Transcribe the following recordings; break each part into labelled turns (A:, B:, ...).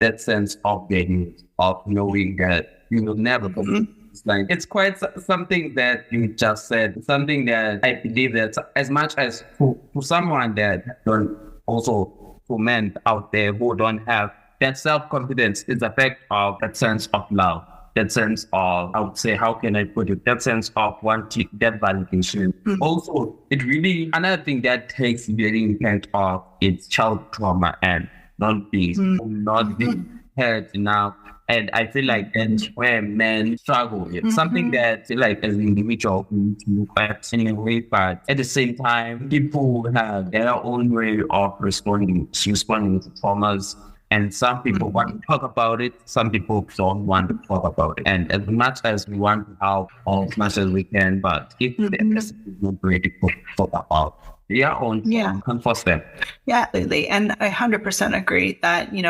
A: that sense of being, of knowing that you will never forget. It's like, it's quite something that you just said, something that I believe that as much as for someone that don't, also for men out there who don't have that self-confidence, is the fact of that sense of love, that sense of, I would say, how can I put it, that sense of wanting that validation. Also, it really, another thing that takes very impact of its child trauma and not being heard enough. And I feel like that's where men struggle with. Something that I feel like as an individual we need to look at anyway, but at the same time, people have their own way of responding to traumas. And some people want to talk about it, some people don't want to talk about it. And as much as we want to help, as much as we can, but if there's no way to talk about their own, can force them.
B: Yeah, absolutely. And I 100% agree that, you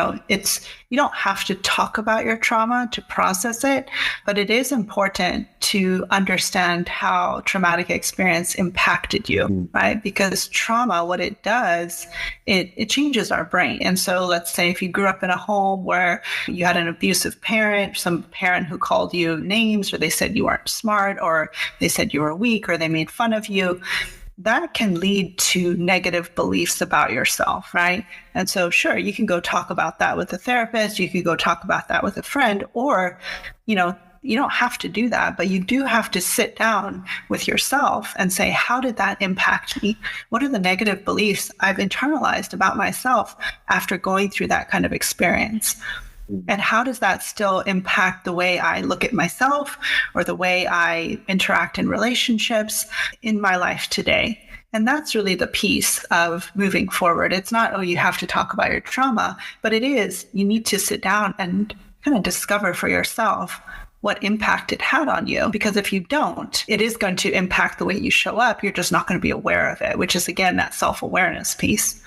B: don't have to talk about your trauma to process it, but it is important to understand how traumatic experience impacted you, right? Because trauma, what it does, it changes our brain. And so let's say if you grew up in a home where you had an abusive parent, some parent who called you names, or they said you weren't smart, or they said you were weak, or they made fun of you, that can lead to negative beliefs about yourself, right? And so, sure, you can go talk about that with a therapist, you could go talk about that with a friend, or, you don't have to do that, but you do have to sit down with yourself and say, how did that impact me? What are the negative beliefs I've internalized about myself after going through that kind of experience? And how does that still impact the way I look at myself or the way I interact in relationships in my life today? And that's really the piece of moving forward. It's not, oh, you have to talk about your trauma, but it is, you need to sit down and kind of discover for yourself what impact it had on you. Because if you don't, it is going to impact the way you show up. You're just not going to be aware of it, which is, again, that self-awareness piece,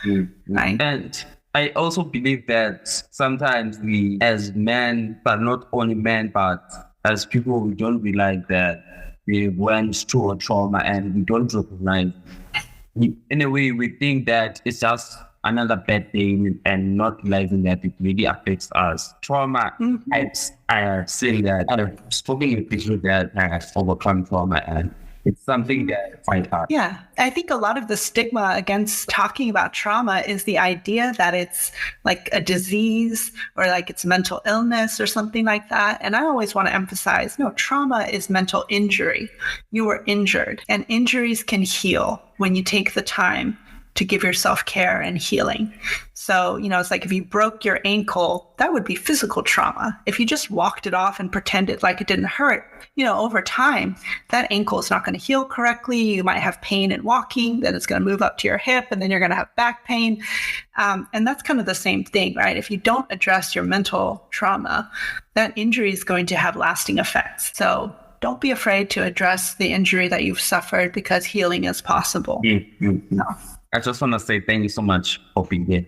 B: right?
A: And I also believe that sometimes we, as men, but not only men, but as people, we don't realize that we went through a trauma and we don't recognize. In a way, we think that it's just another bad thing and not realizing that it really affects us. Trauma, I say that I've spoken with people that have overcome trauma, and it's something that I find hard.
B: Yeah. I think a lot of the stigma against talking about trauma is the idea that it's like a disease or like it's mental illness or something like that. And I always want to emphasize, no, trauma is mental injury. You were injured, and injuries can heal when you take the time to give yourself care and healing. So, it's like if you broke your ankle, that would be physical trauma. If you just walked it off and pretended like it didn't hurt, over time, that ankle is not going to heal correctly. You might have pain in walking, then it's going to move up to your hip, and then you're going to have back pain. And that's kind of the same thing, right? If you don't address your mental trauma, that injury is going to have lasting effects. So don't be afraid to address the injury that you've suffered, because healing is possible.
A: I just want to say thank you so much for being here.